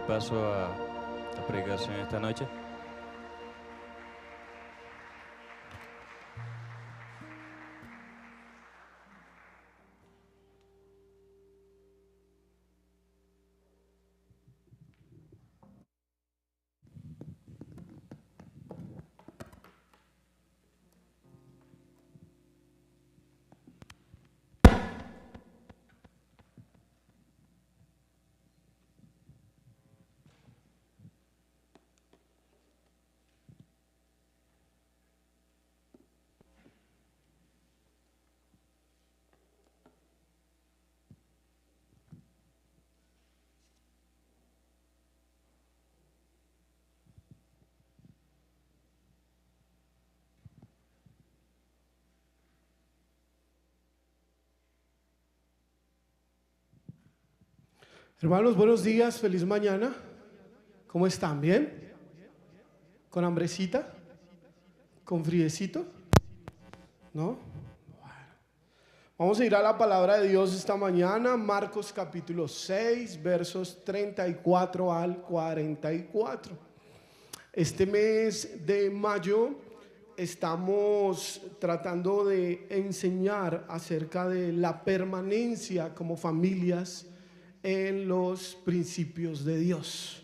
paso a la predicación esta noche. Hermanos, buenos días, feliz mañana. ¿Cómo están? ¿Bien? ¿Con hambrecita? ¿Con friecito? ¿No? Bueno. Vamos a ir a la palabra de Dios esta mañana, Marcos capítulo 6, versos 34 al 44. Este mes de mayo estamos tratando de enseñar acerca de la permanencia como familias en los principios de Dios.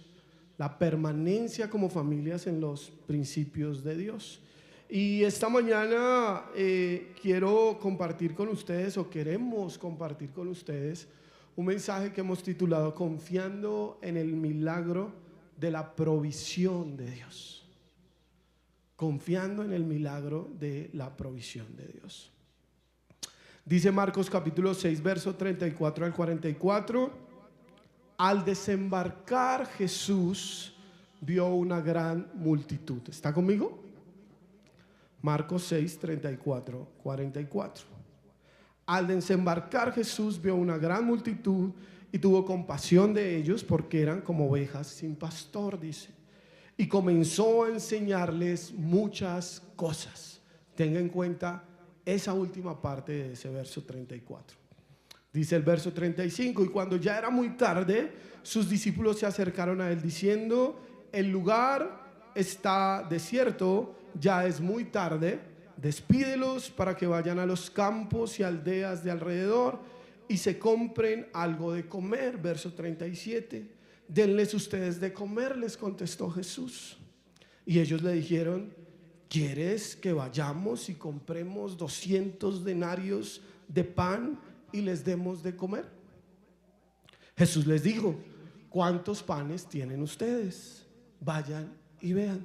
La permanencia como familias en los principios de Dios. Y esta mañana quiero compartir con ustedes, o queremos compartir con ustedes, un mensaje que hemos titulado Confiando en el milagro de la provisión de Dios. Confiando en el milagro de la provisión de Dios. Dice Marcos capítulo 6, verso 34 al 44. Al desembarcar Jesús vio una gran multitud. ¿Está conmigo? Marcos 6, 34, 44. Al desembarcar Jesús vio una gran multitud y tuvo compasión de ellos porque eran como ovejas sin pastor, dice. Y comenzó a enseñarles muchas cosas. Tenga en cuenta esa última parte de ese verso 34. Dice el verso 35, y cuando ya era muy tarde, sus discípulos se acercaron a él diciendo: el lugar está desierto, ya es muy tarde, despídelos para que vayan a los campos y aldeas de alrededor y se compren algo de comer. Verso 37, denles ustedes de comer, les contestó Jesús. Y ellos le dijeron: ¿quieres que vayamos y compremos 200 denarios de pan y les demos de comer? Jesús les dijo: ¿cuántos panes tienen ustedes? Vayan y vean.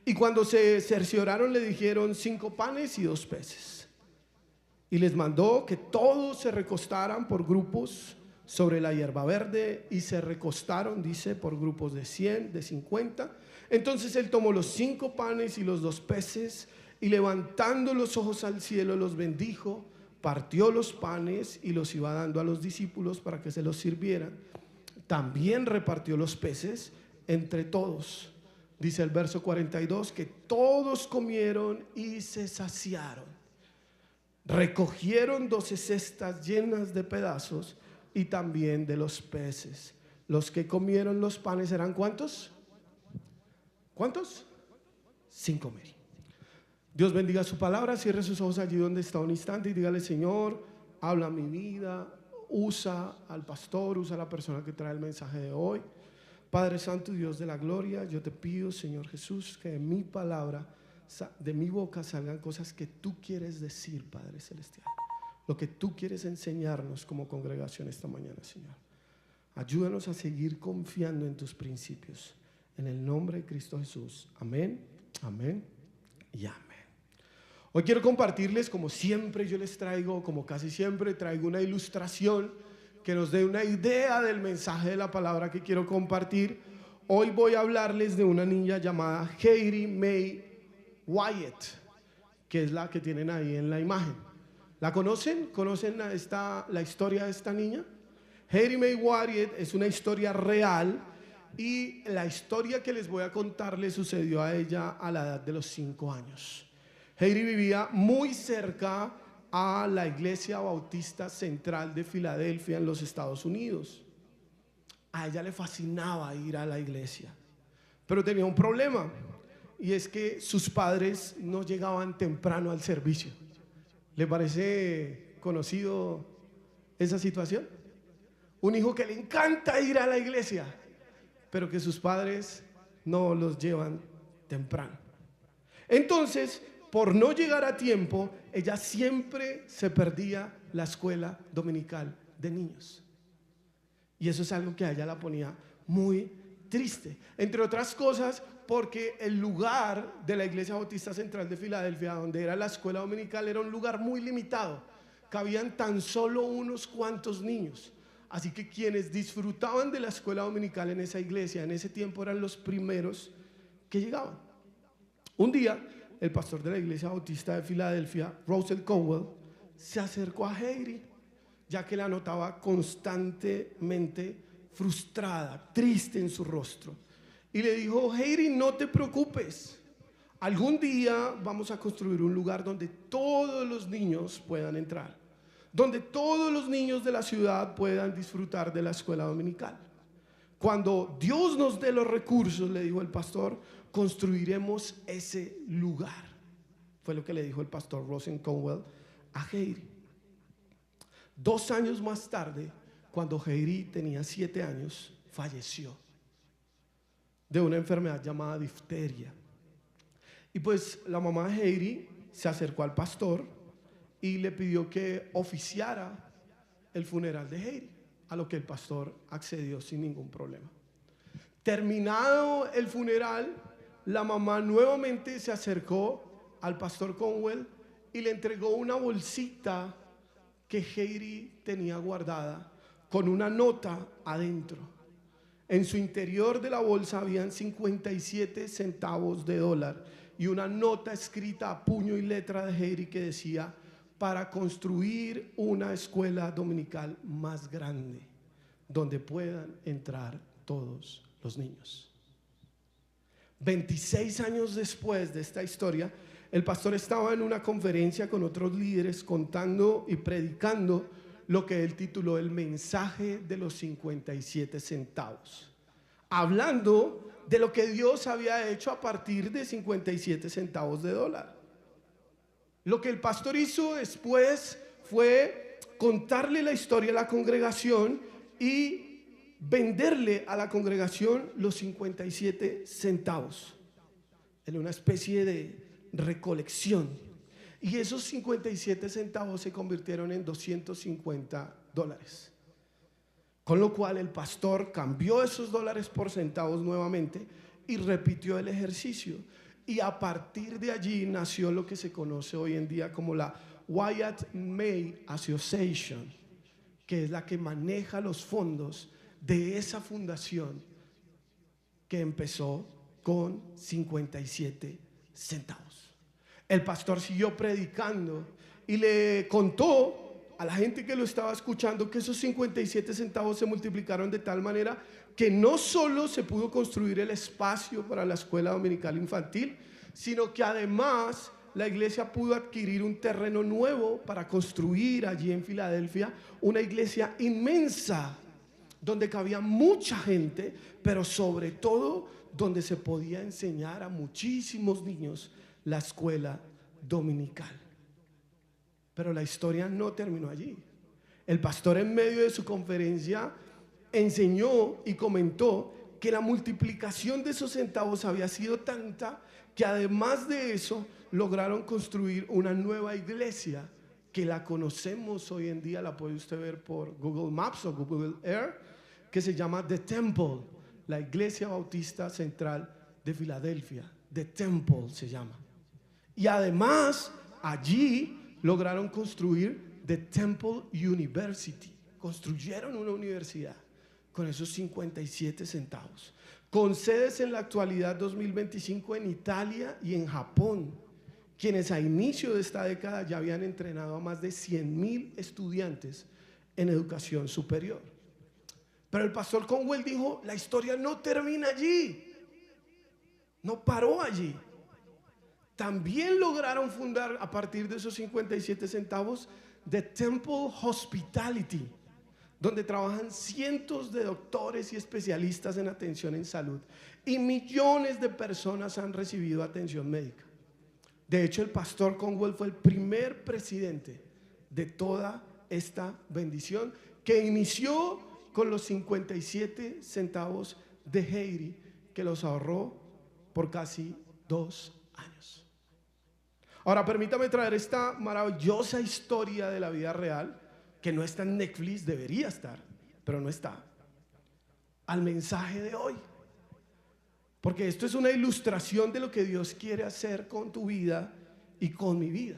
Y cuando se cercioraron le dijeron: 5 panes y 2 peces. Y les mandó que todos se recostaran por grupos sobre la hierba verde, y se recostaron, dice, por grupos de 100, de 50. Entonces él tomó los 5 panes y los 2 peces, y levantando los ojos al cielo los bendijo, partió los panes y los iba dando a los discípulos para que se los sirvieran. También repartió los peces entre todos. Dice el verso 42 que todos comieron y se saciaron. Recogieron 12 cestas llenas de pedazos y también de los peces. Los que comieron los panes eran ¿cuántos? ¿Cuántos? 5,000. Dios bendiga su palabra. Cierre sus ojos allí donde está un instante y dígale: Señor, habla mi vida, usa al pastor, usa a la persona que trae el mensaje de hoy. Padre Santo, Dios de la gloria, yo te pido, Señor Jesús, que de mi palabra, de mi boca salgan cosas que tú quieres decir, Padre Celestial. Lo que tú quieres enseñarnos como congregación esta mañana, Señor. Ayúdanos a seguir confiando en tus principios. En el nombre de Cristo Jesús. Amén, amén y amén. Hoy quiero compartirles, como siempre yo les traigo, como casi siempre, traigo una ilustración que nos dé una idea del mensaje de la palabra que quiero compartir. Hoy voy a hablarles de una niña llamada Heidi May Wyatt, que es la que tienen ahí en la imagen. ¿La conocen? ¿Conocen la historia de esta niña? Heidi May Wyatt es una historia real, y la historia que les voy a contar le sucedió a ella a la edad de los 5 años. Heidi vivía muy cerca a la Iglesia Bautista Central de Filadelfia en los Estados Unidos. A ella le fascinaba ir a la iglesia, pero tenía un problema, y es que sus padres no llegaban temprano al servicio. ¿Le parece conocido esa situación? Un hijo que le encanta ir a la iglesia, pero que sus padres no los llevan temprano. Entonces, por no llegar a tiempo, ella siempre se perdía la escuela dominical de niños. Y eso es algo que a ella la ponía muy triste. Entre otras cosas, porque el lugar de la Iglesia Bautista Central de Filadelfia, donde era la escuela dominical, era un lugar muy limitado. Cabían tan solo unos cuantos niños. Así que quienes disfrutaban de la escuela dominical en esa iglesia, en ese tiempo, eran los primeros que llegaban. Un día, el pastor de la Iglesia Bautista de Filadelfia, Russell Cowell, se acercó a Heidi, ya que la notaba constantemente frustrada, triste en su rostro, y le dijo: Heidi, no te preocupes, algún día vamos a construir un lugar donde todos los niños puedan entrar, donde todos los niños de la ciudad puedan disfrutar de la escuela dominical. Cuando Dios nos dé los recursos, le dijo el pastor, construiremos ese lugar. Fue lo que le dijo el pastor Russell Cowell a Heidi. 2 años más tarde, cuando Heidi tenía 7 años, falleció de una enfermedad llamada difteria. Y pues la mamá de Heidi se acercó al pastor y le pidió que oficiara el funeral de Heidi, a lo que el pastor accedió sin ningún problema. Terminado el funeral, la mamá nuevamente se acercó al pastor Conwell y le entregó una bolsita que Heidi tenía guardada con una nota adentro. En su interior de la bolsa habían 57 centavos de dólar y una nota escrita a puño y letra de Heidi que decía: para construir una escuela dominical más grande donde puedan entrar todos los niños. 26 años después de esta historia, el pastor estaba en una conferencia con otros líderes contando y predicando lo que él tituló el mensaje de los 57 centavos, hablando de lo que Dios había hecho a partir de 57 centavos de dólar. Lo que el pastor hizo después fue contarle la historia a la congregación y venderle a la congregación los 57 centavos en una especie de recolección. Y esos 57 centavos se convirtieron en $250. Con lo cual el pastor cambió esos dólares por centavos nuevamente y repitió el ejercicio. Y a partir de allí nació lo que se conoce hoy en día como la Wyatt May Association, que es la que maneja los fondos de esa fundación que empezó con 57 centavos. El pastor siguió predicando y le contó a la gente que lo estaba escuchando que esos 57 centavos se multiplicaron de tal manera que no solo se pudo construir el espacio para la escuela dominical infantil, sino que además la iglesia pudo adquirir un terreno nuevo para construir allí en Filadelfia una iglesia inmensa donde cabía mucha gente, pero sobre todo donde se podía enseñar a muchísimos niños la escuela dominical. Pero la historia no terminó allí. El pastor, en medio de su conferencia, enseñó y comentó que la multiplicación de esos centavos había sido tanta que además de eso lograron construir una nueva iglesia que la conocemos hoy en día, la puede usted ver por Google Maps o Google Earth, que se llama The Temple, la Iglesia Bautista Central de Filadelfia. The Temple se llama. Y además allí lograron construir The Temple University. Construyeron una universidad con esos 57 centavos, con sedes en la actualidad 2025 en Italia y en Japón, quienes a inicio de esta década ya habían entrenado a más de 100,000 estudiantes en educación superior. Pero el pastor Conwell dijo: la historia no termina allí, no paró allí. También lograron fundar a partir de esos 57 centavos The Temple Hospitality, donde trabajan cientos de doctores y especialistas en atención en salud, y millones de personas han recibido atención médica. De hecho, el pastor Conwell fue el primer presidente de toda esta bendición, que inició con los 57 centavos de Haiti, que los ahorró por casi 2 años. Ahora, permítame traer esta maravillosa historia de la vida real, que no está en Netflix, debería estar, pero no está, al mensaje de hoy. Porque esto es una ilustración de lo que Dios quiere hacer con tu vida y con mi vida.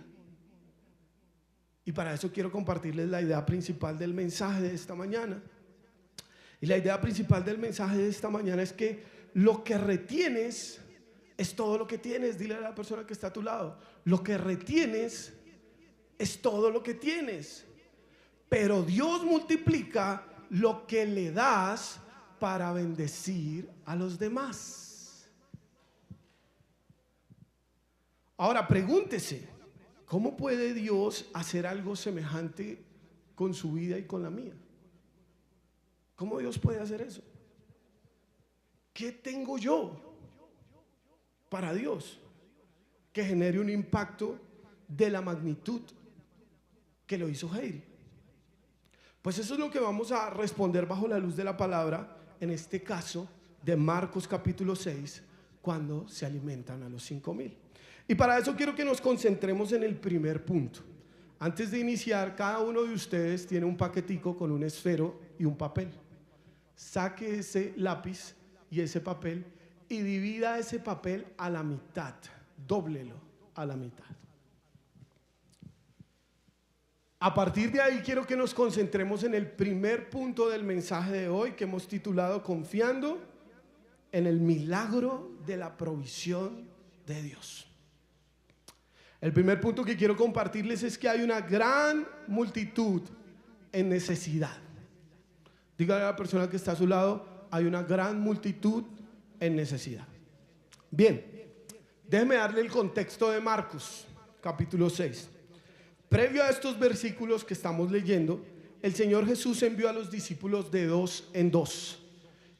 Y para eso quiero compartirles la idea principal del mensaje de esta mañana. Y la idea principal del mensaje de esta mañana es que lo que retienes es todo lo que tienes. Dile a la persona que está a tu lado: lo que retienes es todo lo que tienes. Pero Dios multiplica lo que le das para bendecir a los demás. Ahora pregúntese: ¿cómo puede Dios hacer algo semejante con su vida y con la mía? ¿Cómo Dios puede hacer eso? ¿Qué tengo yo para Dios que genere un impacto de la magnitud que lo hizo Haiti? Pues eso es lo que vamos a responder bajo la luz de la palabra, en este caso de Marcos capítulo 6, cuando se alimentan a los 5,000. Y para eso quiero que nos concentremos en el primer punto. Antes de iniciar, cada uno de ustedes tiene un paquetico con un esfero y un papel. Saque ese lápiz y ese papel y divida ese papel a la mitad. Dóblelo a la mitad. A partir de ahí quiero que nos concentremos en el primer punto del mensaje de hoy, que hemos titulado Confiando en el milagro de la provisión de Dios. El primer punto que quiero compartirles es que hay una gran multitud en necesidad. Dígale a la persona que está a su lado: hay una gran multitud en necesidad. Bien, déjeme darle el contexto de Marcos capítulo 6. Previo a estos versículos que estamos leyendo, el Señor Jesús envió a los discípulos de 2 en 2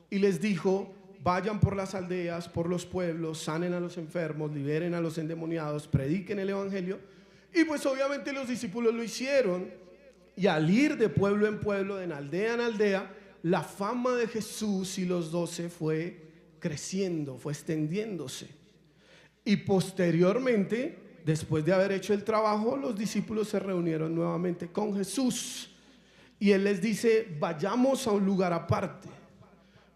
y les dijo: vayan por las aldeas, por los pueblos, sanen a los enfermos, liberen a los endemoniados, prediquen el evangelio. Y pues obviamente los discípulos lo hicieron, y al ir de pueblo en pueblo, de aldea en aldea, la fama de Jesús y los 12 fue creciendo, fue extendiéndose. Y posteriormente, después de haber hecho el trabajo, los discípulos se reunieron nuevamente con Jesús y Él les dice: vayamos a un lugar aparte.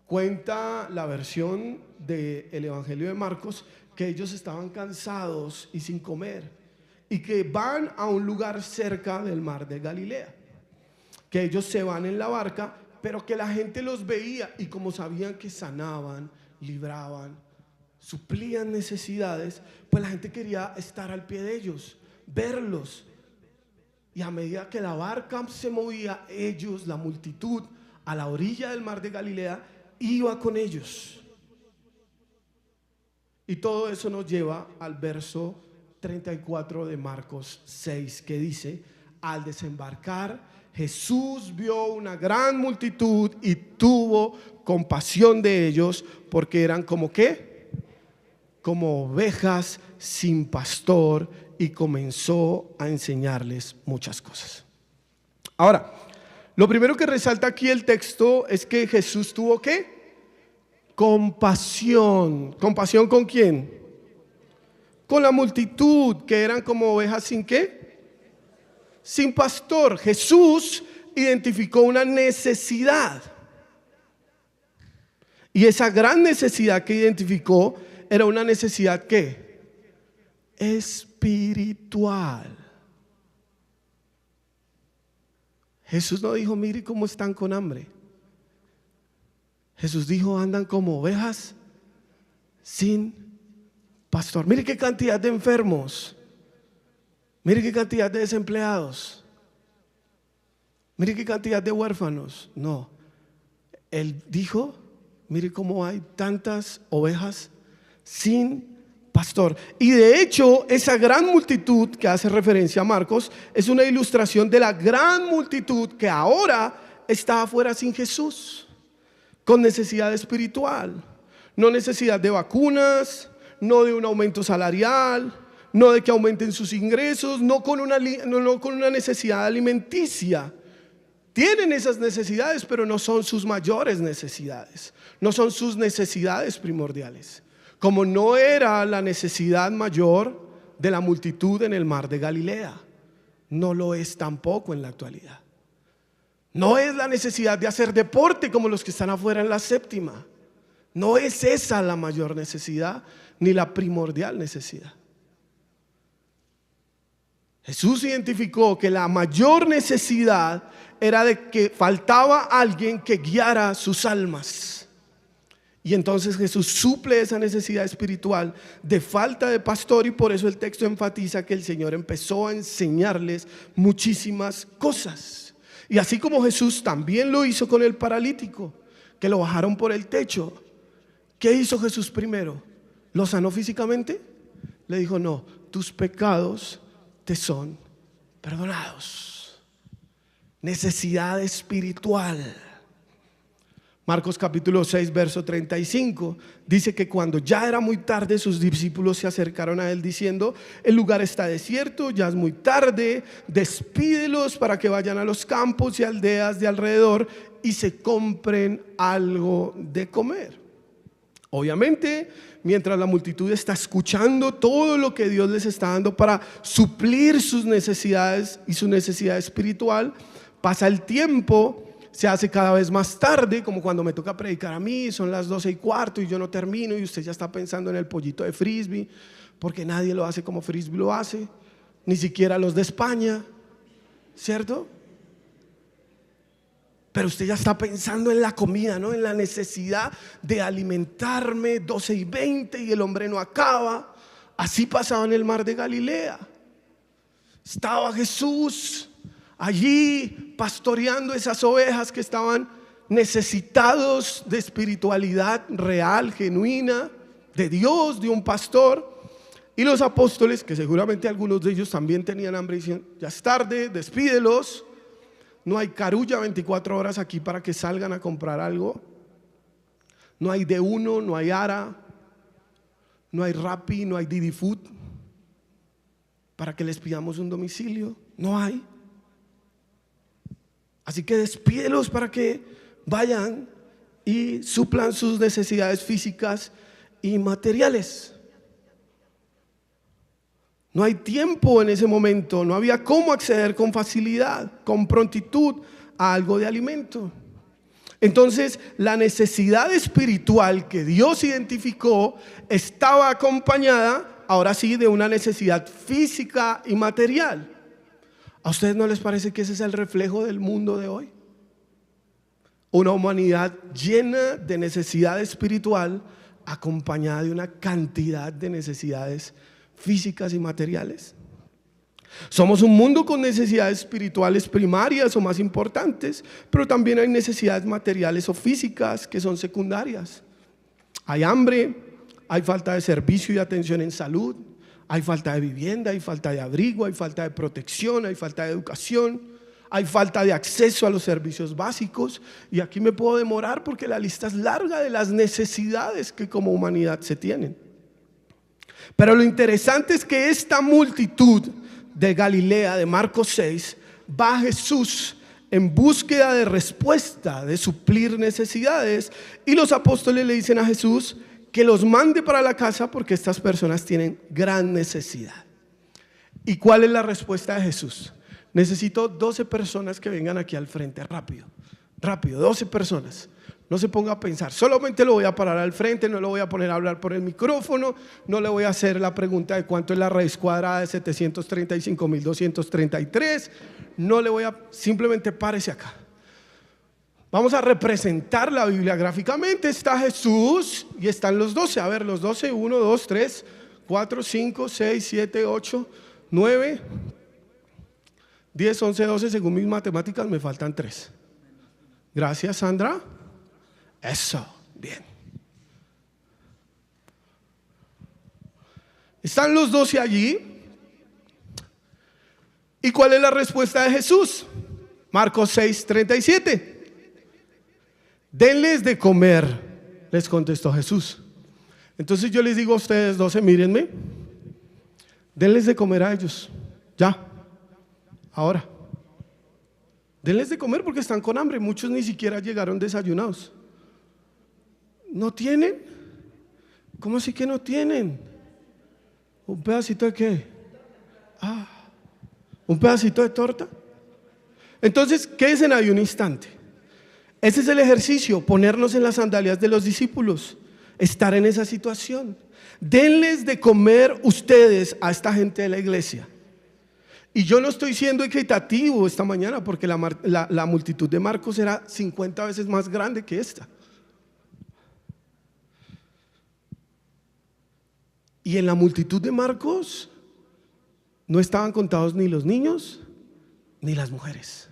Cuenta la versión del Evangelio de Marcos que ellos estaban cansados y sin comer, y que van a un lugar cerca del mar de Galilea, que ellos se van en la barca, pero que la gente los veía, y como sabían que sanaban, libraban, suplían necesidades, pues la gente quería estar al pie de ellos, verlos. Y a medida que la barca se movía, ellos, la multitud, a la orilla del mar de Galilea, iba con ellos. Y todo eso nos lleva al verso 34 de Marcos 6, que dice: al desembarcar, Jesús vio una gran multitud y tuvo compasión de ellos, porque eran como ¿qué? Como ovejas sin pastor, y comenzó a enseñarles muchas cosas. Ahora, lo primero que resalta aquí el texto es que Jesús tuvo ¿qué? Compasión. ¿Compasión con quién? Con la multitud, que eran como ovejas sin ¿qué? Sin pastor. Jesús identificó una necesidad, y esa gran necesidad que identificó era una necesidad ¿qué? Espiritual. Jesús no dijo: mire cómo están con hambre. Jesús dijo: andan como ovejas sin pastor. Mire qué cantidad de enfermos, mire qué cantidad de desempleados, mire qué cantidad de huérfanos. No, Él dijo: mire cómo hay tantas ovejas sin pastor. Y de hecho, esa gran multitud que hace referencia a Marcos es una ilustración de la gran multitud que ahora está afuera sin Jesús, con necesidad espiritual, no necesidad de vacunas, no de un aumento salarial, no de que aumenten sus ingresos, no con una necesidad alimenticia. Tienen esas necesidades, pero no son sus mayores necesidades, no son sus necesidades primordiales, como no era la necesidad mayor de la multitud en el mar de Galilea. No lo es tampoco en la actualidad. No es la necesidad de hacer deporte como los que están afuera en la séptima. No es esa la mayor necesidad, ni la primordial necesidad. Jesús identificó que la mayor necesidad era de que faltaba alguien que guiara sus almas. Y entonces Jesús suple esa necesidad espiritual de falta de pastor, y por eso el texto enfatiza que el Señor empezó a enseñarles muchísimas cosas. Y así como Jesús también lo hizo con el paralítico, que lo bajaron por el techo. ¿Qué hizo Jesús primero? ¿Lo sanó físicamente? Le dijo: no, tus pecados te son perdonados. Necesidad espiritual. Marcos capítulo 6 verso 35 dice que cuando ya era muy tarde, sus discípulos se acercaron a él diciendo: el lugar está desierto, ya es muy tarde, despídelos para que vayan a los campos y aldeas de alrededor y se compren algo de comer. Obviamente, mientras la multitud está escuchando todo lo que Dios les está dando para suplir sus necesidades y su necesidad espiritual, pasa el tiempo. Se hace cada vez más tarde, como cuando me toca predicar a mí, son las 12:15 y yo no termino, y usted ya está pensando en el pollito de frisbee, porque nadie lo hace como frisbee lo hace, ni siquiera los de España, ¿cierto? Pero usted ya está pensando en la comida, ¿no? En la necesidad de alimentarme. 12:20 y el hombre no acaba. Así pasaba en el mar de Galilea. Estaba Jesús allí pastoreando esas ovejas que estaban necesitados de espiritualidad real, genuina, de Dios, de un pastor. Y los apóstoles, que seguramente algunos de ellos también tenían hambre, dicen: ya es tarde, despídelos. No hay carulla 24 horas aquí para que salgan a comprar algo. No hay de uno, no hay Ara, no hay Rappi, no hay Didi Food para que les pidamos un domicilio. No hay. Así que despídelos para que vayan y suplan sus necesidades físicas y materiales. No hay tiempo en ese momento, no había cómo acceder con facilidad, con prontitud a algo de alimento. Entonces, la necesidad espiritual que Dios identificó estaba acompañada, ahora sí, de una necesidad física y material. ¿A ustedes no les parece que ese es el reflejo del mundo de hoy? Una humanidad llena de necesidad espiritual, acompañada de una cantidad de necesidades físicas y materiales. Somos un mundo con necesidades espirituales primarias o más importantes, pero también hay necesidades materiales o físicas que son secundarias. Hay hambre, hay falta de servicio y atención en salud, hay falta de vivienda, hay falta de abrigo, hay falta de protección, hay falta de educación, hay falta de acceso a los servicios básicos. Y aquí me puedo demorar porque la lista es larga de las necesidades que como humanidad se tienen. Pero lo interesante es que esta multitud de Galilea, de Marcos 6, va a Jesús en búsqueda de respuesta, de suplir necesidades, y los apóstoles le dicen a Jesús que los mande para la casa porque estas personas tienen gran necesidad. ¿Y cuál es la respuesta de Jesús? Necesito 12 personas que vengan aquí al frente, rápido, 12 personas. No se ponga a pensar, solamente lo voy a parar al frente, no lo voy a poner a hablar por el micrófono, no le voy a hacer la pregunta de cuánto es la raíz cuadrada de 735.233, no le voy a, simplemente párese acá. Vamos a representar la Biblia gráficamente. Está Jesús y están los 12. A ver, los 12, 1, 2, 3, 4, 5, 6, 7, 8, 9, 10, 11, 12. Según mis matemáticas me faltan 3. Gracias, Sandra. Eso, bien. Están los 12 allí. ¿Y cuál es la respuesta de Jesús? Marcos 6:37. Denles de comer, les contestó Jesús. Entonces yo les digo a ustedes 12, mírenme, denles de comer a ellos, ya, ahora. Denles de comer porque están con hambre, muchos ni siquiera llegaron desayunados. ¿No tienen? ¿Cómo así que no tienen? ¿Un pedacito de qué? ¿Un pedacito de torta? Entonces, quédense ahí un instante. Ese es el ejercicio, ponernos en las sandalias de los discípulos, estar en esa situación. Denles de comer ustedes a esta gente de la iglesia. Y yo no estoy siendo equitativo esta mañana porque la multitud de Marcos era 50 veces más grande que esta. Y en la multitud de Marcos no estaban contados ni los niños ni las mujeres,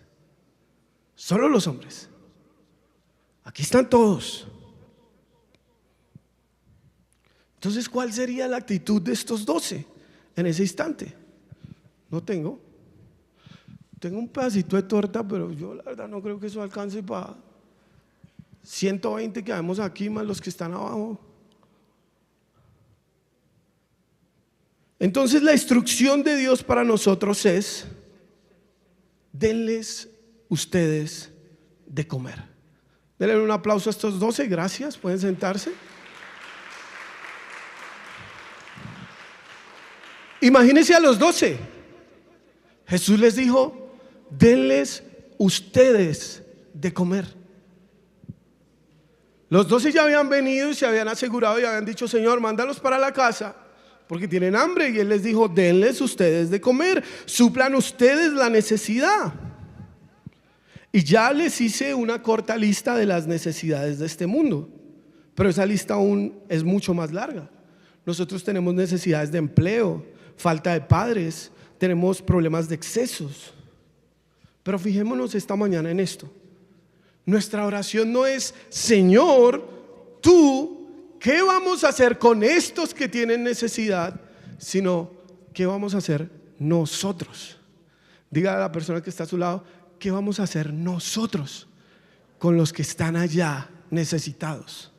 solo los hombres. Aquí están todos. Entonces, ¿cuál sería la actitud de estos 12 en ese instante? No tengo un pedacito de torta, pero yo la verdad no creo que eso alcance para 120 que vemos aquí más los que están abajo. Entonces la instrucción de Dios para nosotros es: denles ustedes de comer. Denle un aplauso a estos 12, gracias, pueden sentarse. Imagínense a los 12. Jesús les dijo: denles ustedes de comer. Los 12 ya habían venido y se habían asegurado y habían dicho: Señor, mándalos para la casa porque tienen hambre. Y Él les dijo: denles ustedes de comer, suplan ustedes la necesidad. Y ya les hice una corta lista de las necesidades de este mundo, pero esa lista aún es mucho más larga. Nosotros tenemos necesidades de empleo, falta de padres, tenemos problemas de excesos. Pero fijémonos esta mañana en esto. Nuestra oración no es: Señor, tú, ¿qué vamos a hacer con estos que tienen necesidad? Sino, ¿qué vamos a hacer nosotros? Diga a la persona que está a su lado: ¿qué vamos a hacer nosotros con los que están allá necesitados?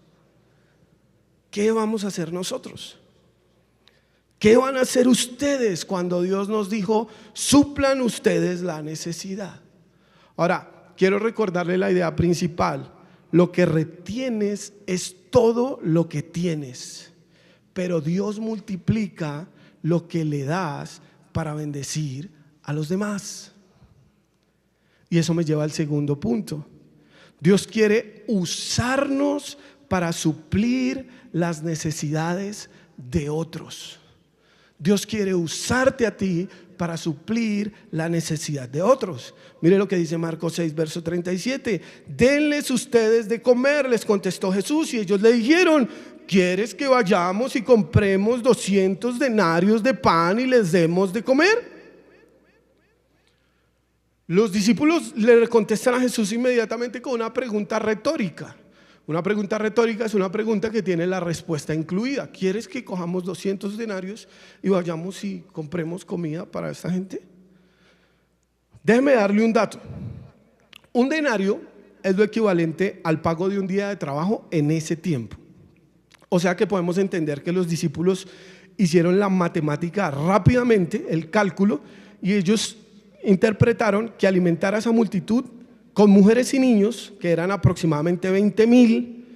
¿Qué vamos a hacer nosotros? ¿Qué van a hacer ustedes cuando Dios nos dijo: suplan ustedes la necesidad? Ahora, quiero recordarle la idea principal. Lo que retienes es todo lo que tienes, pero Dios multiplica lo que le das para bendecir a los demás. Y eso me lleva al segundo punto. Dios quiere usarnos para suplir las necesidades de otros. Dios quiere usarte a ti para suplir la necesidad de otros. Mire lo que dice Marcos 6, verso 37. Denles ustedes de comer, les contestó Jesús. Y ellos le dijeron: ¿quieres que vayamos y compremos 200 denarios de pan y les demos de comer? Los discípulos le contestan a Jesús inmediatamente con una pregunta retórica. Una pregunta retórica es una pregunta que tiene la respuesta incluida. ¿Quieres que cojamos 200 denarios y vayamos y compremos comida para esta gente? Déjeme darle un dato. Un denario es lo equivalente al pago de un día de trabajo en ese tiempo. O sea que podemos entender que los discípulos hicieron la matemática rápidamente, el cálculo, y ellos interpretaron que alimentar a esa multitud con mujeres y niños, que eran aproximadamente 20,000,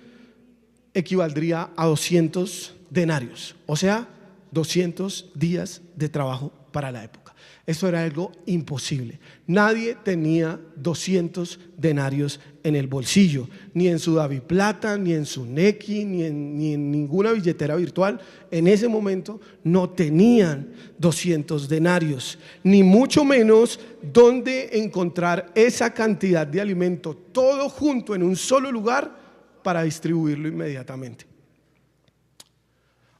equivaldría a 200 denarios, o sea, 200 días de trabajo para la época. Eso era algo imposible. Nadie tenía 200 denarios en el bolsillo, ni en su DaviPlata, ni en su Nequi, ni en ninguna billetera virtual. En ese momento no tenían 200 denarios, ni mucho menos dónde encontrar esa cantidad de alimento, todo junto en un solo lugar para distribuirlo inmediatamente.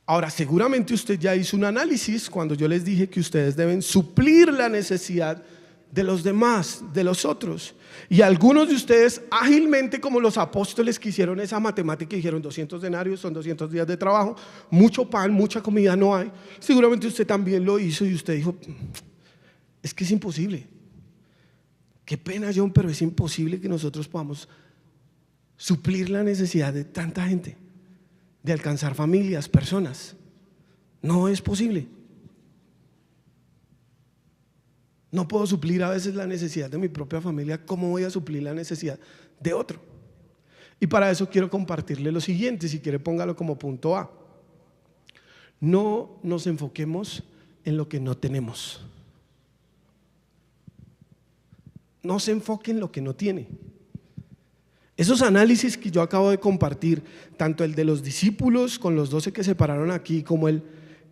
Ahora, seguramente usted ya hizo un análisis cuando yo les dije que ustedes deben suplir la necesidad de los demás, de los otros. Y algunos de ustedes ágilmente, como los apóstoles que hicieron esa matemática y dijeron: 200 denarios son 200 días de trabajo, mucho pan, mucha comida no hay. Seguramente usted también lo hizo y usted dijo: es que es imposible. Qué pena, John, pero es imposible que nosotros podamos suplir la necesidad de tanta gente, de alcanzar familias, personas. No es posible. No puedo suplir a veces la necesidad de mi propia familia. ¿Cómo voy a suplir la necesidad de otro? Y para eso quiero compartirle lo siguiente. Si quiere, póngalo como punto A. No nos enfoquemos en lo que no tenemos. No se enfoque en lo que no tiene. Esos análisis que yo acabo de compartir, tanto el de los discípulos con los 12 que se pararon aquí, como el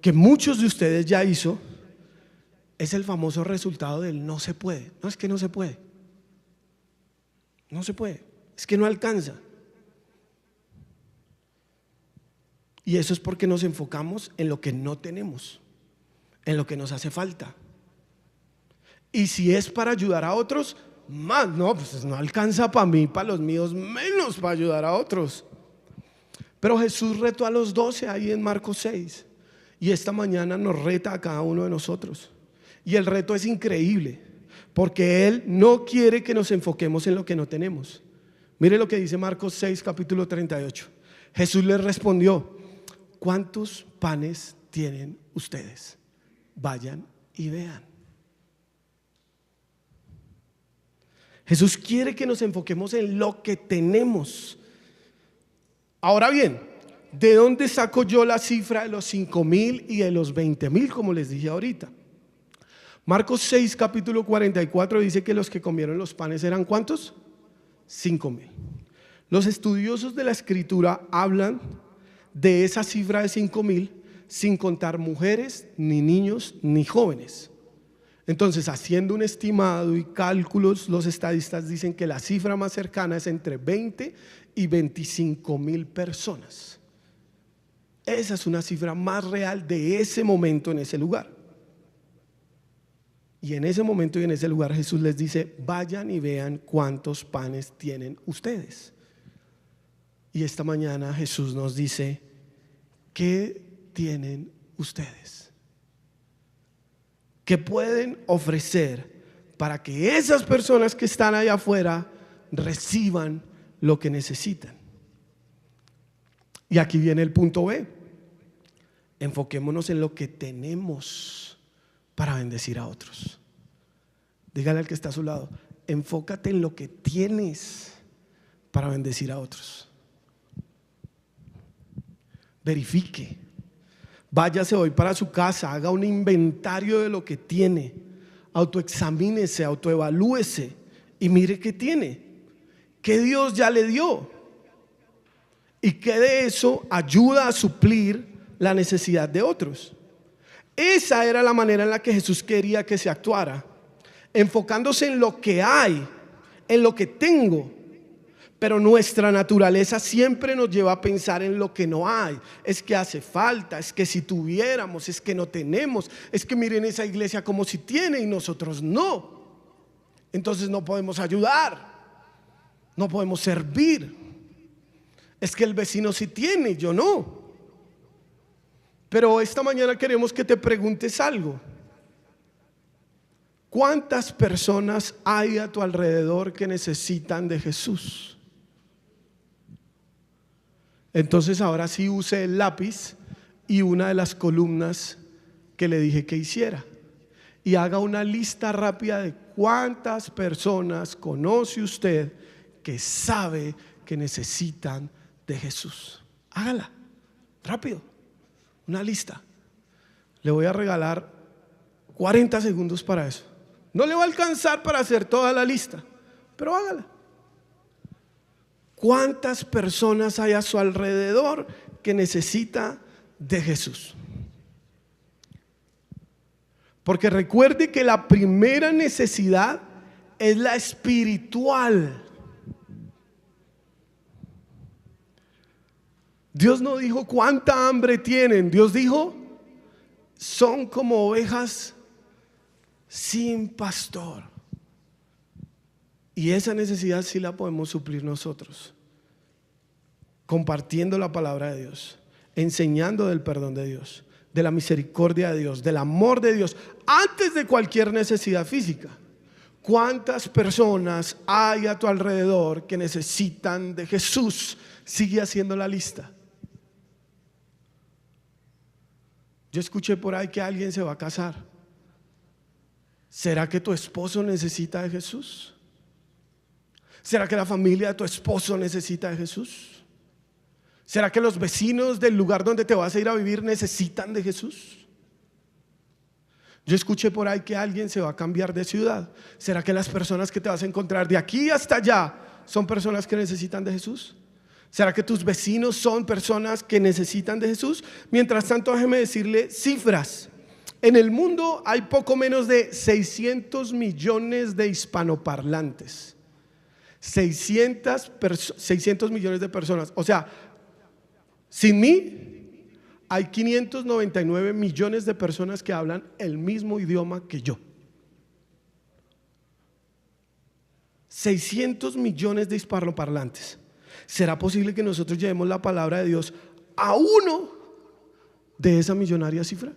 que muchos de ustedes ya hizo, es el famoso resultado del no se puede. No, es que no se puede. No se puede. Es que no alcanza. Y eso es porque nos enfocamos en lo que no tenemos, en lo que nos hace falta. Y si es para ayudar a otros, más, no, pues no alcanza para mí, para los míos, menos para ayudar a otros. Pero Jesús retó a los 12 ahí en Marcos 6. Y esta mañana nos reta a cada uno de nosotros. Y el reto es increíble, porque Él no quiere que nos enfoquemos en lo que no tenemos. Mire lo que dice Marcos 6, capítulo 38. Jesús les respondió: ¿cuántos panes tienen ustedes? Vayan y vean. Jesús quiere que nos enfoquemos en lo que tenemos. Ahora bien, ¿de dónde saco yo la cifra de los 5,000 y de los 20,000, como les dije ahorita? Marcos 6, capítulo 44 dice que los que comieron los panes eran ¿cuántos? 5,000. Los estudiosos de la escritura hablan de esa cifra de 5,000 sin contar mujeres, ni niños, ni jóvenes. Entonces, haciendo un estimado y cálculos, los estadistas dicen que la cifra más cercana es entre 20 y 25,000 personas. Esa es una cifra más real de ese momento en ese lugar. Y en ese momento y en ese lugar Jesús les dice: vayan y vean cuántos panes tienen ustedes. Y esta mañana Jesús nos dice: ¿qué tienen ustedes? ¿Qué pueden ofrecer para que esas personas que están allá afuera reciban lo que necesitan? Y aquí viene el punto B. Enfoquémonos en lo que tenemos para bendecir a otros. Dígale al que está a su lado: enfócate en lo que tienes para bendecir a otros. Verifique. Váyase hoy para su casa, haga un inventario de lo que tiene, autoexamínese, autoevalúese y mire qué tiene, qué Dios ya le dio y que de eso ayuda a suplir la necesidad de otros. Esa era la manera en la que Jesús quería que se actuara, enfocándose en lo que hay, en lo que tengo. Pero nuestra naturaleza siempre nos lleva a pensar en lo que no hay. Es que hace falta, es que si tuviéramos, es que no tenemos, es que miren esa iglesia como si tiene y nosotros no. Entonces no podemos ayudar, no podemos servir. Es que el vecino sí tiene y yo no. Pero esta mañana queremos que te preguntes algo. ¿Cuántas personas hay a tu alrededor que necesitan de Jesús? Entonces ahora sí use el lápiz y una de las columnas que le dije que hiciera y haga una lista rápida de cuántas personas conoce usted que sabe que necesitan de Jesús. Hágala, rápido, una lista. Le voy a regalar 40 segundos para eso. No le va a alcanzar para hacer toda la lista, pero hágala. ¿Cuántas personas hay a su alrededor que necesita de Jesús? Porque recuerde que la primera necesidad es la espiritual. Dios no dijo cuánta hambre tienen. Dios dijo: son como ovejas sin pastor. Y esa necesidad sí la podemos suplir nosotros, compartiendo la palabra de Dios, enseñando del perdón de Dios, de la misericordia de Dios, del amor de Dios, antes de cualquier necesidad física. ¿Cuántas personas hay a tu alrededor que necesitan de Jesús? Sigue haciendo la lista. Yo escuché por ahí que alguien se va a casar. ¿Será que tu esposo necesita de Jesús? ¿Será que la familia de tu esposo necesita de Jesús? ¿Será que los vecinos del lugar donde te vas a ir a vivir necesitan de Jesús? Yo escuché por ahí que alguien se va a cambiar de ciudad. ¿Será que las personas que te vas a encontrar de aquí hasta allá son personas que necesitan de Jesús? ¿Será que tus vecinos son personas que necesitan de Jesús? Mientras tanto, déjeme decirle cifras. En el mundo hay poco menos de 600 millones de hispanoparlantes. 600 millones de personas. O sea, sin mí hay 599 millones de personas que hablan el mismo idioma que yo. 600 millones de hispanoparlantes. ¿Será posible que nosotros llevemos la palabra de Dios a uno de esa millonaria cifra?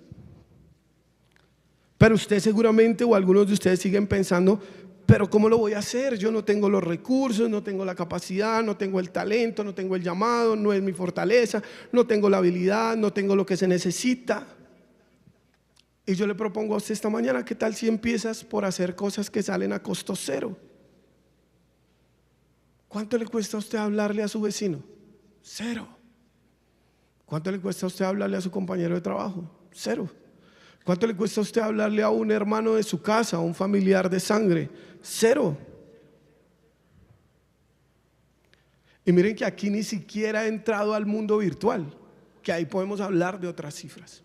Pero usted seguramente, o algunos de ustedes siguen pensando, pero ¿cómo lo voy a hacer? Yo no tengo los recursos, no tengo la capacidad, no tengo el talento, no tengo el llamado, no es mi fortaleza, no tengo la habilidad, no tengo lo que se necesita. Y yo le propongo a usted esta mañana, ¿qué tal si empiezas por hacer cosas que salen a costo cero? ¿Cuánto le cuesta a usted hablarle a su vecino? Cero. ¿Cuánto le cuesta a usted hablarle a su compañero de trabajo? Cero. ¿Cuánto le cuesta a usted hablarle a un hermano de su casa, a un familiar de sangre? Cero. Y miren que aquí ni siquiera he entrado al mundo virtual, que ahí podemos hablar de otras cifras.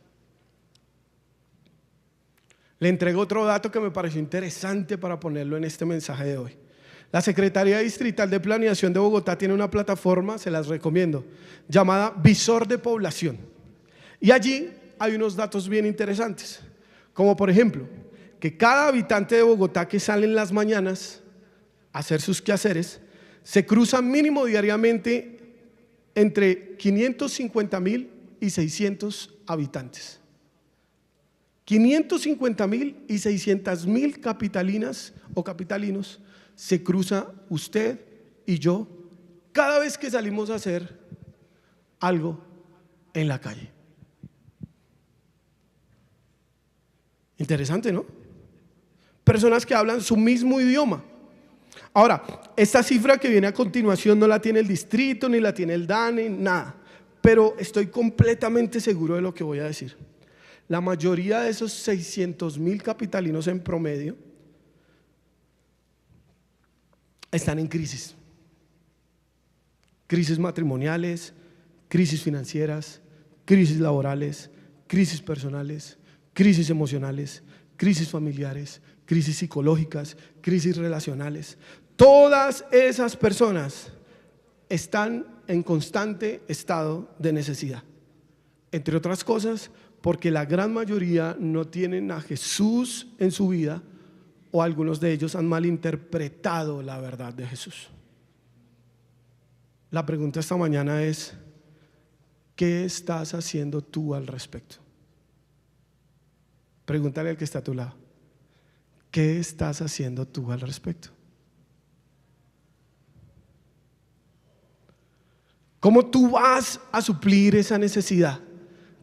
Le entrego otro dato que me pareció interesante para ponerlo en este mensaje de hoy. La Secretaría Distrital de Planeación de Bogotá tiene una plataforma, se las recomiendo, llamada Visor de Población. Y allí hay unos datos bien interesantes, como por ejemplo, que cada habitante de Bogotá que sale en las mañanas a hacer sus quehaceres, se cruza mínimo diariamente entre 550,000 y 600 habitantes. 550,000 y 600,000 capitalinas o capitalinos se cruza usted y yo cada vez que salimos a hacer algo en la calle. Interesante, ¿no? Personas que hablan su mismo idioma. Ahora, esta cifra que viene a continuación no la tiene el distrito, ni la tiene el DANE, nada. Pero estoy completamente seguro de lo que voy a decir. La mayoría de esos 600,000 capitalinos en promedio están en crisis. Crisis matrimoniales, crisis financieras, crisis laborales, crisis personales, crisis emocionales, crisis familiares, crisis psicológicas, crisis relacionales. Todas esas personas están en constante estado de necesidad. Entre otras cosas, porque la gran mayoría no tienen a Jesús en su vida, o algunos de ellos han malinterpretado la verdad de Jesús. La pregunta esta mañana es: ¿qué estás haciendo tú al respecto? Pregúntale al que está a tu lado: ¿qué estás haciendo tú al respecto? ¿Cómo tú vas a suplir esa necesidad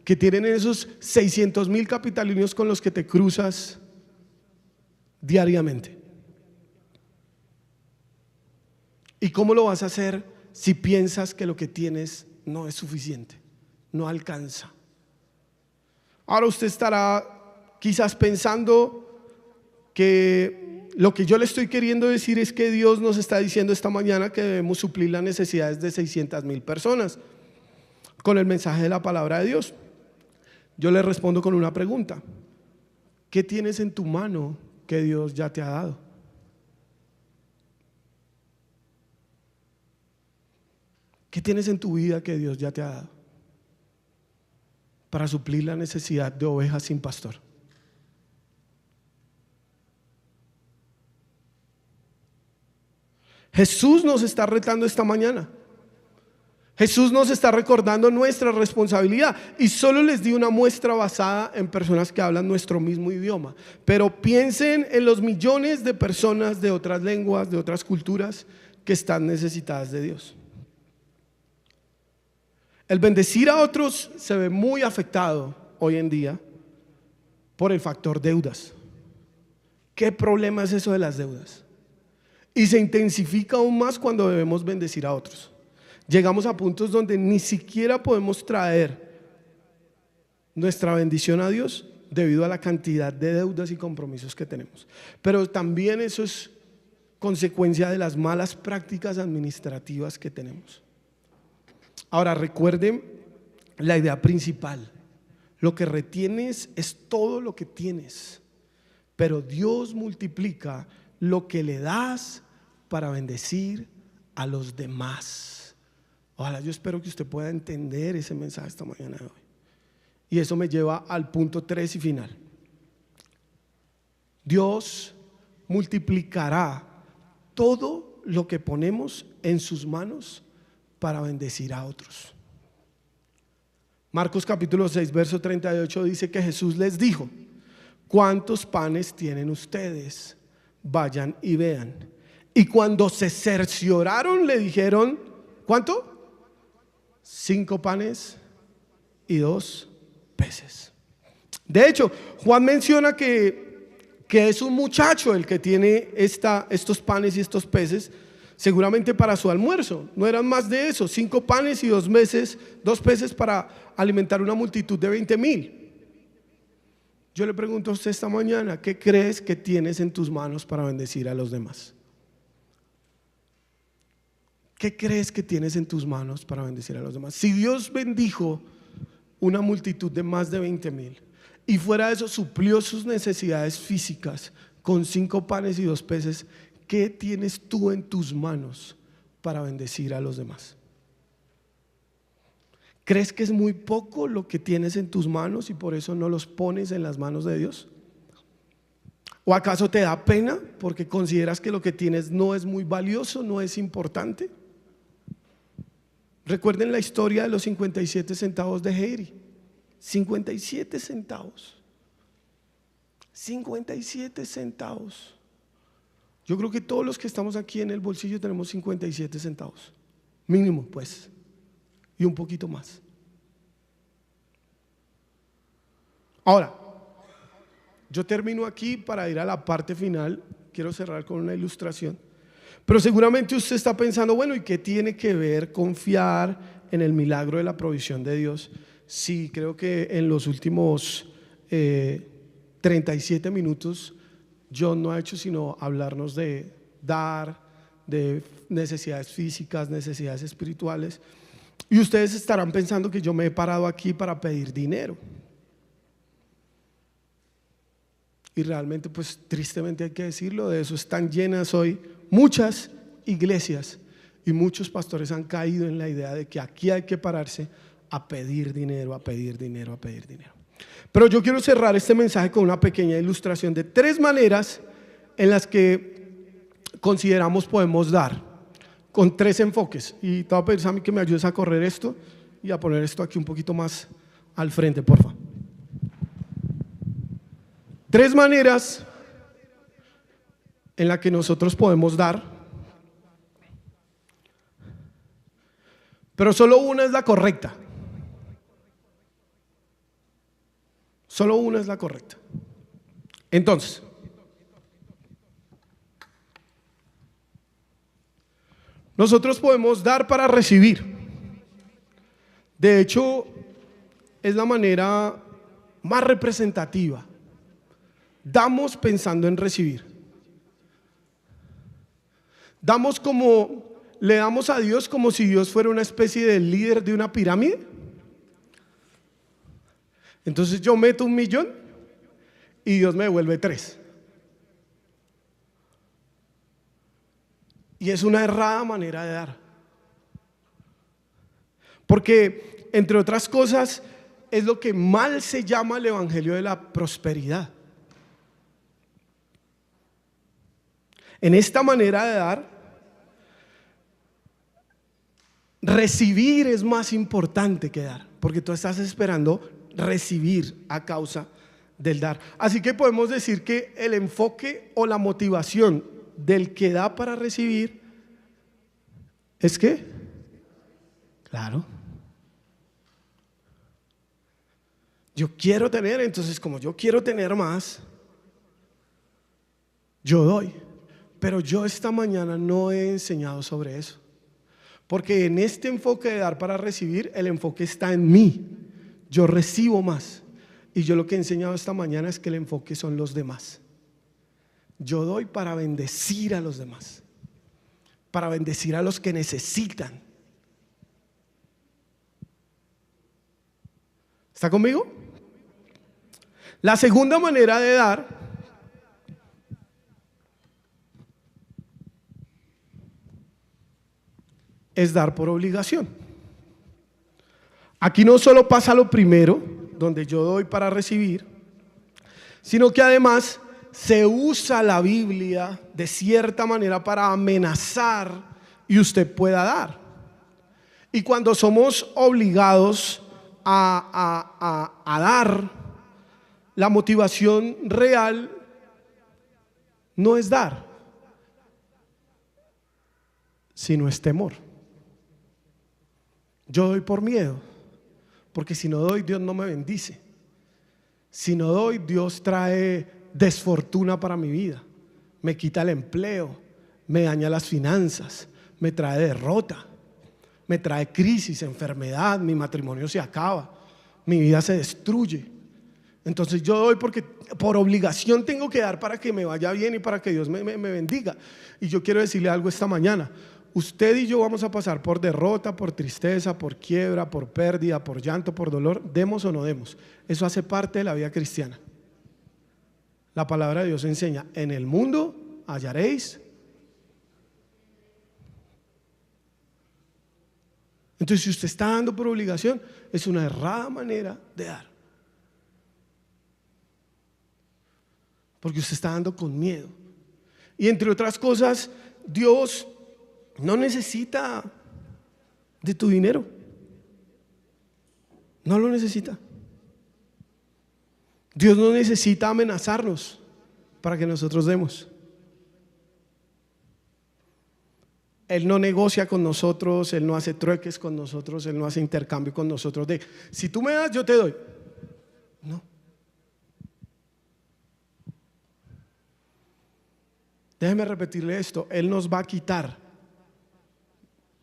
que tienen esos 600,000 capitalinos con los que te cruzas diariamente? ¿Y cómo lo vas a hacer si piensas que lo que tienes no es suficiente, no alcanza? Ahora usted estará quizás pensando que lo que yo le estoy queriendo decir es que Dios nos está diciendo esta mañana que debemos suplir las necesidades de 600,000 personas con el mensaje de la palabra de Dios. Yo le respondo con una pregunta: ¿qué tienes en tu mano que Dios ya te ha dado? ¿Qué tienes en tu vida que Dios ya te ha dado para suplir la necesidad de ovejas sin pastor? Jesús nos está retando esta mañana. Jesús nos está recordando nuestra responsabilidad y solo les di una muestra basada en personas que hablan nuestro mismo idioma. Pero piensen en los millones de personas de otras lenguas, de otras culturas que están necesitadas de Dios. El bendecir a otros se ve muy afectado hoy en día por el factor deudas. ¿Qué problema es eso de las deudas? Y se intensifica aún más cuando debemos bendecir a otros. Llegamos a puntos donde ni siquiera podemos traer nuestra bendición a Dios debido a la cantidad de deudas y compromisos que tenemos. Pero también eso es consecuencia de las malas prácticas administrativas que tenemos. Ahora recuerden la idea principal: lo que retienes es todo lo que tienes, pero Dios multiplica lo que le das para bendecir a los demás. Ojalá, yo espero que usted pueda entender ese mensaje esta mañana de hoy. Y eso me lleva al punto 3 y final. Dios multiplicará todo lo que ponemos en sus manos para bendecir a otros. Marcos capítulo 6 verso 38 dice que Jesús les dijo: ¿cuántos panes tienen ustedes? Vayan y vean. Y cuando se cercioraron le dijeron: ¿cuánto? 5 panes y 2 peces. De hecho, Juan menciona que es un muchacho el que tiene estos panes y estos peces, seguramente para su almuerzo. No eran más de eso: 5 panes y 2 peces para alimentar una multitud de 20,000. Yo le pregunto a usted esta mañana: ¿qué crees que tienes en tus manos para bendecir a los demás? ¿Qué crees que tienes en tus manos para bendecir a los demás? Si Dios bendijo una multitud de más de 20,000 y fuera de eso suplió sus necesidades físicas con 5 panes y 2 peces, ¿qué tienes tú en tus manos para bendecir a los demás? ¿Crees que es muy poco lo que tienes en tus manos y por eso no los pones en las manos de Dios? ¿O acaso te da pena porque consideras que lo que tienes no es muy valioso, no es importante? Recuerden la historia de los 57 centavos de Jairi. 57 centavos. 57 centavos. Yo creo que todos los que estamos aquí en el bolsillo tenemos 57 centavos. Mínimo, pues. Y un poquito más. Ahora, yo termino aquí para ir a la parte final. Quiero cerrar con una ilustración. Pero seguramente usted está pensando: bueno, ¿y qué tiene que ver confiar en el milagro de la provisión de Dios? Sí, creo que en los últimos 37 minutos John no ha hecho sino hablarnos de dar, de necesidades físicas, necesidades espirituales. Y ustedes estarán pensando que yo me he parado aquí para pedir dinero. Y realmente, pues tristemente hay que decirlo, de eso están llenas hoy muchas iglesias, y muchos pastores han caído en la idea de que aquí hay que pararse a pedir dinero, a pedir dinero, a pedir dinero. Pero yo quiero cerrar este mensaje con una pequeña ilustración de 3 maneras en las que consideramos podemos dar, con 3 enfoques. Y te voy a pedir a mí que me ayudes a correr esto y a poner esto aquí un poquito más al frente, por favor. 3 maneras en las que nosotros podemos dar, pero solo una es la correcta. Solo una es la correcta. Entonces, nosotros podemos dar para recibir. De hecho, es la manera más representativa. Damos pensando en recibir. Damos como, le damos a Dios como si Dios fuera una especie de líder de una pirámide. Entonces yo meto 1,000,000 y Dios me devuelve 3. Y es una errada manera de dar. Porque, entre otras cosas, es lo que mal se llama el evangelio de la prosperidad. En esta manera de dar, recibir es más importante que dar, porque tú estás esperando recibir a causa del dar. Así que podemos decir que el enfoque o la motivación del que da para recibir es que, claro, yo quiero tener, entonces como yo quiero tener más, yo doy. Pero yo esta mañana no he enseñado sobre eso, porque en este enfoque de dar para recibir, el enfoque está en mí. Yo recibo más. Y yo lo que he enseñado esta mañana es que el enfoque son los demás. Yo doy para bendecir a los demás, para bendecir a los que necesitan. ¿Está conmigo? La segunda manera de dar es dar por obligación. Aquí no solo pasa lo primero, donde yo doy para recibir, sino que además se usa la Biblia de cierta manera para amenazar y usted pueda dar. Y cuando somos obligados a dar, la motivación real no es dar, sino es temor. Yo doy por miedo, porque si no doy, Dios no me bendice. Si no doy, Dios trae desfortuna para mi vida, me quita el empleo, me daña las finanzas, me trae derrota, me trae crisis, enfermedad, mi matrimonio se acaba, mi vida se destruye. Entonces yo doy porque por obligación tengo que dar para que me vaya bien y para que Dios me bendiga. Y yo quiero decirle algo esta mañana: usted y yo vamos a pasar por derrota, por tristeza, por quiebra, por pérdida, por llanto, por dolor, demos o no demos. Eso hace parte de la vida cristiana. La palabra de Dios enseña: en el mundo hallaréis. Entonces, si usted está dando por obligación, es una errada manera de dar, porque usted está dando con miedo. Y entre otras cosas, Dios no necesita de tu dinero, no lo necesita. Dios no necesita amenazarnos para que nosotros demos. Él no negocia con nosotros, Él no hace trueques con nosotros, Él no hace intercambio con nosotros de si tú me das, yo te doy. No. Déjeme repetirle esto: Él nos va a quitar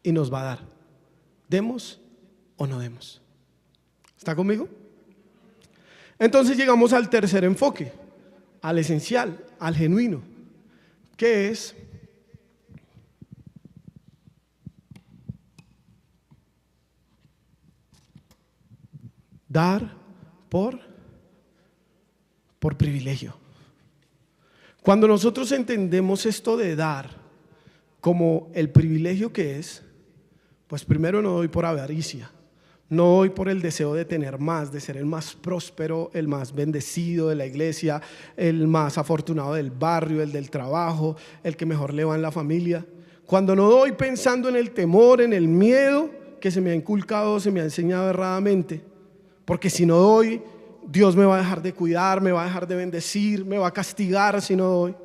y nos va a dar, demos o no demos. ¿Está conmigo? Entonces llegamos al tercer enfoque, al esencial, al genuino, que es dar por privilegio. Cuando nosotros entendemos esto de dar como el privilegio que es, pues primero no doy por avaricia, no doy por el deseo de tener más, de ser el más próspero, el más bendecido de la iglesia, el más afortunado del barrio, el del trabajo, el que mejor le va en la familia. Cuando no doy pensando en el temor, en el miedo que se me ha inculcado, se me ha enseñado erradamente, porque si no doy, Dios me va a dejar de cuidar, me va a dejar de bendecir, me va a castigar si no doy.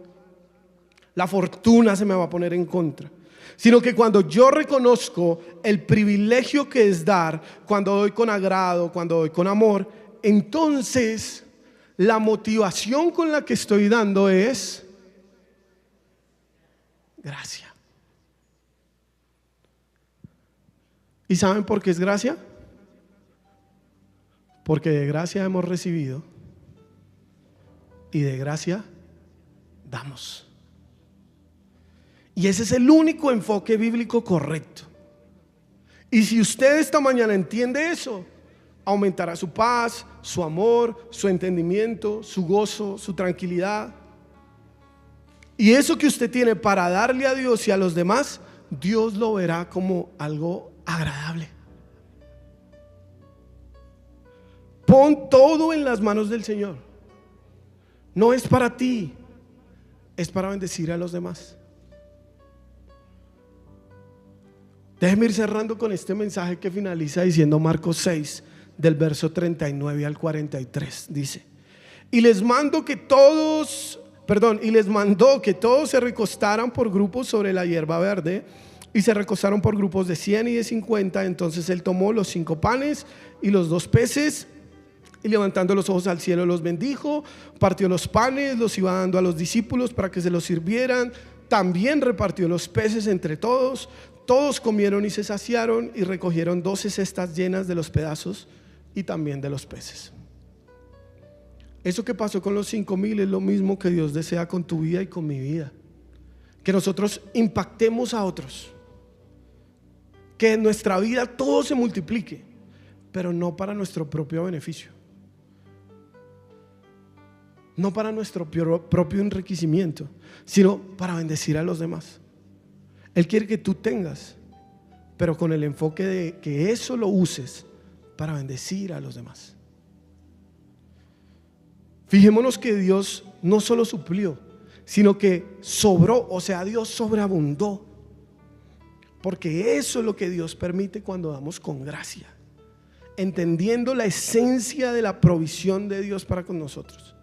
La fortuna se me va a poner en contra. Sino que cuando yo reconozco el privilegio que es dar, cuando doy con agrado, cuando doy con amor, entonces la motivación con la que estoy dando es gracia. ¿Y saben por qué es gracia? Porque de gracia hemos recibido y de gracia damos. Y ese es el único enfoque bíblico correcto. Y si usted esta mañana entiende eso, aumentará su paz, su amor, su entendimiento, su gozo, su tranquilidad. Y eso que usted tiene para darle a Dios y a los demás, Dios lo verá como algo agradable. Pon todo en las manos del Señor. No es para ti, es para bendecir a los demás. Déjeme ir cerrando con este mensaje que finaliza diciendo Marcos 6, del verso 39 al 43. Dice: y les mandó que todos se recostaran por grupos sobre la hierba verde, y se recostaron por grupos de 100 y de 50. Entonces él tomó los 5 panes y los 2 peces, y levantando los ojos al cielo los bendijo, partió los panes, los iba dando a los discípulos para que se los sirvieran. También repartió los peces entre todos. Todos comieron y se saciaron, y recogieron 12 cestas llenas de los pedazos y también de los peces. Eso que pasó con los 5,000 es lo mismo que Dios desea con tu vida y con mi vida. Que nosotros impactemos a otros, que en nuestra vida todo se multiplique, pero no para nuestro propio beneficio, no para nuestro propio enriquecimiento, sino para bendecir a los demás. Él quiere que tú tengas, pero con el enfoque de que eso lo uses para bendecir a los demás. Fijémonos que Dios no solo suplió, sino que sobró, o sea, Dios sobreabundó. Porque eso es lo que Dios permite cuando damos con gracia, entendiendo la esencia de la provisión de Dios para con nosotros.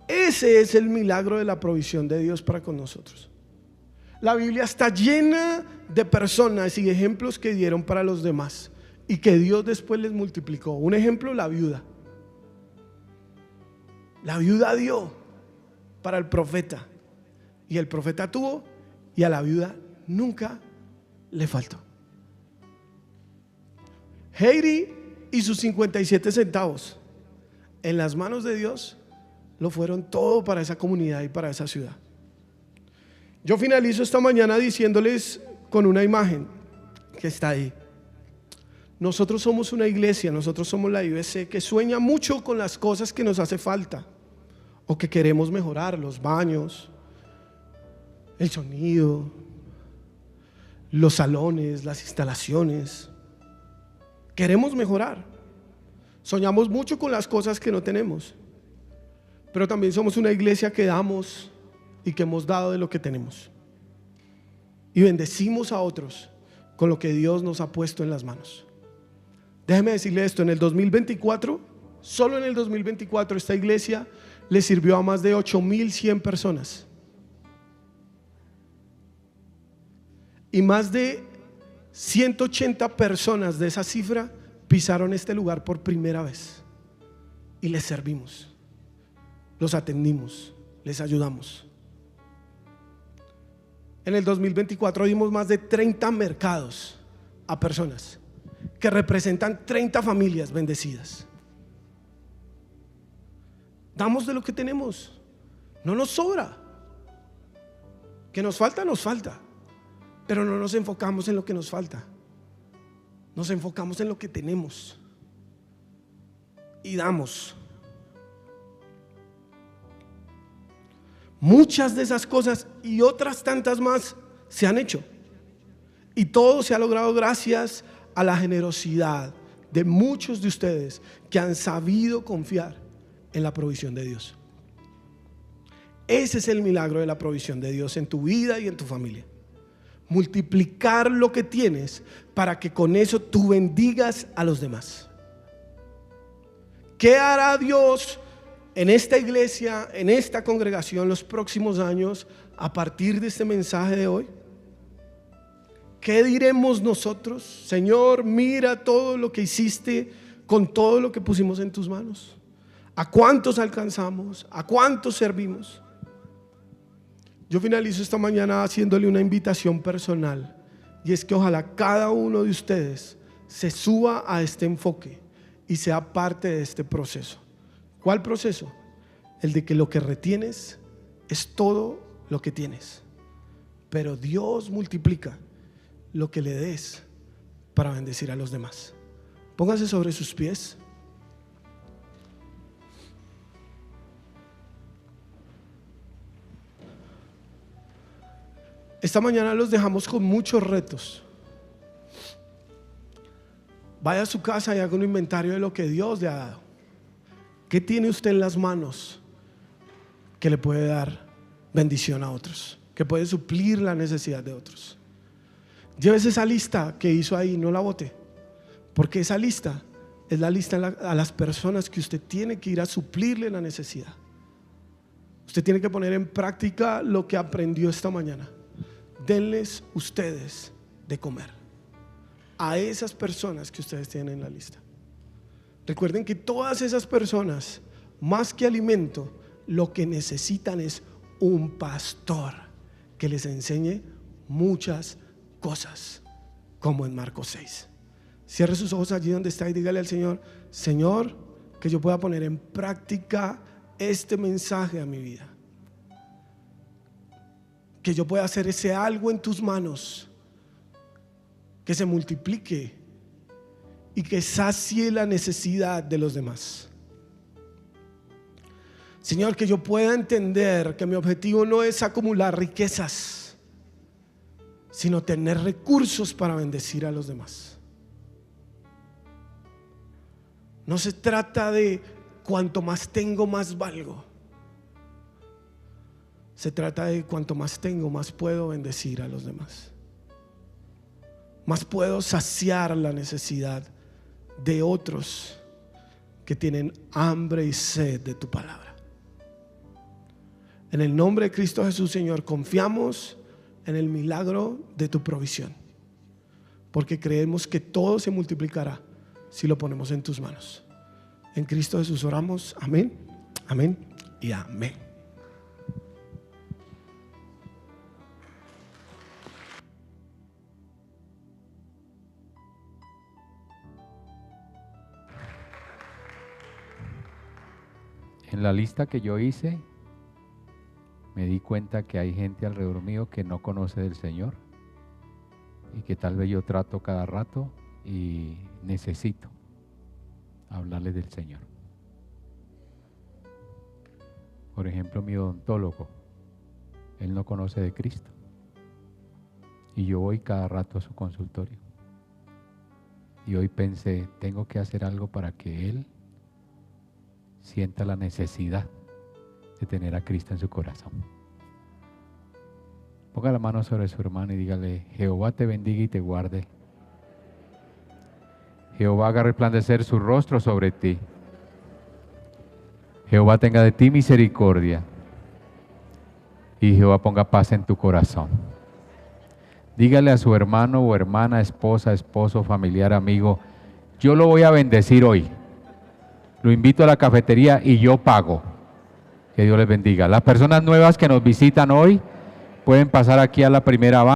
Ese es el milagro de la provisión de Dios para con nosotros. La Biblia está llena de personas y ejemplos que dieron para los demás y que Dios después les multiplicó. Un ejemplo: la viuda. La viuda dio para el profeta, y el profeta tuvo, y a la viuda nunca le faltó. Heidi y sus 57 centavos en las manos de Dios lo fueron todo para esa comunidad y para esa ciudad. Yo finalizo esta mañana diciéndoles con una imagen que está ahí. Nosotros somos una iglesia, nosotros somos la IBC, que sueña mucho con las cosas que nos hace falta o que queremos mejorar: los baños, el sonido, los salones, las instalaciones. Queremos mejorar. Soñamos mucho con las cosas que no tenemos, pero también somos una iglesia que damos y que hemos dado de lo que tenemos, y bendecimos a otros con lo que Dios nos ha puesto en las manos. Déjeme decirle esto: en el 2024, solo en el 2024, esta iglesia le sirvió a más de 8,100 personas, y más de 180 personas de esa cifra pisaron este lugar por primera vez, y les servimos, los atendimos, les ayudamos. En el 2024 dimos más de 30 mercados a personas que representan 30 familias bendecidas. Damos de lo que tenemos, no nos sobra. Que nos falta, nos falta, pero no nos enfocamos en lo que nos falta, nos enfocamos en lo que tenemos y damos. Muchas de esas cosas y otras tantas más se han hecho, y todo se ha logrado gracias a la generosidad de muchos de ustedes que han sabido confiar en la provisión de Dios. Ese es el milagro de la provisión de Dios en tu vida y en tu familia. Multiplicar lo que tienes para que con eso tú bendigas a los demás. ¿Qué hará Dios en esta iglesia, en esta congregación los próximos años a partir de este mensaje de hoy? ¿Qué diremos nosotros? Señor, mira todo lo que hiciste con todo lo que pusimos en tus manos. ¿A cuántos alcanzamos? ¿A cuántos servimos? Yo finalizo esta mañana haciéndole una invitación personal, y es que ojalá cada uno de ustedes se suba a este enfoque y sea parte de este proceso. ¿Cuál proceso? El de que lo que retienes es todo lo que tienes, pero Dios multiplica lo que le des para bendecir a los demás. Póngase sobre sus pies. Esta mañana los dejamos con muchos retos. Vaya a su casa y haga un inventario de lo que Dios le ha dado. ¿Qué tiene usted en las manos que le puede dar bendición a otros? Que puede suplir la necesidad de otros. Llévese esa lista que hizo ahí, no la bote, porque esa lista es la lista a las personas que usted tiene que ir a suplirle la necesidad. Usted tiene que poner en práctica lo que aprendió esta mañana. Denles ustedes de comer a esas personas que ustedes tienen en la lista. Recuerden que todas esas personas, más que alimento, lo que necesitan es un pastor que les enseñe muchas cosas, como en Marcos 6. Cierre sus ojos allí donde está y dígale al Señor: Señor, que yo pueda poner en práctica este mensaje a mi vida, que yo pueda hacer ese algo en tus manos, que se multiplique y que sacie la necesidad de los demás. Señor, que yo pueda entender que mi objetivo no es acumular riquezas, sino tener recursos para bendecir a los demás. No se trata de cuanto más tengo, más valgo. Se trata de cuanto más tengo, más puedo bendecir a los demás. Más puedo saciar la necesidad de otros que tienen hambre y sed de tu palabra. En el nombre de Cristo Jesús, Señor, confiamos en el milagro de tu provisión, porque creemos que todo se multiplicará si lo ponemos en tus manos. En Cristo Jesús oramos. Amén, amén y amén. En la lista que yo hice, me di cuenta que hay gente alrededor mío que no conoce del Señor y que tal vez yo trato cada rato y necesito hablarles del Señor. Por ejemplo, mi odontólogo, él no conoce de Cristo y yo voy cada rato a su consultorio. Y hoy pensé, tengo que hacer algo para que él sienta la necesidad de tener a Cristo en su corazón. Ponga la mano sobre su hermano y dígale: Jehová te bendiga y te guarde. Jehová haga resplandecer su rostro sobre ti. Jehová tenga de ti misericordia. Y Jehová ponga paz en tu corazón. Dígale a su hermano o hermana, esposa, esposo, familiar, amigo: yo lo voy a bendecir hoy. Lo invito a la cafetería y yo pago. Que Dios les bendiga. Las personas nuevas que nos visitan hoy pueden pasar aquí a la primera banda.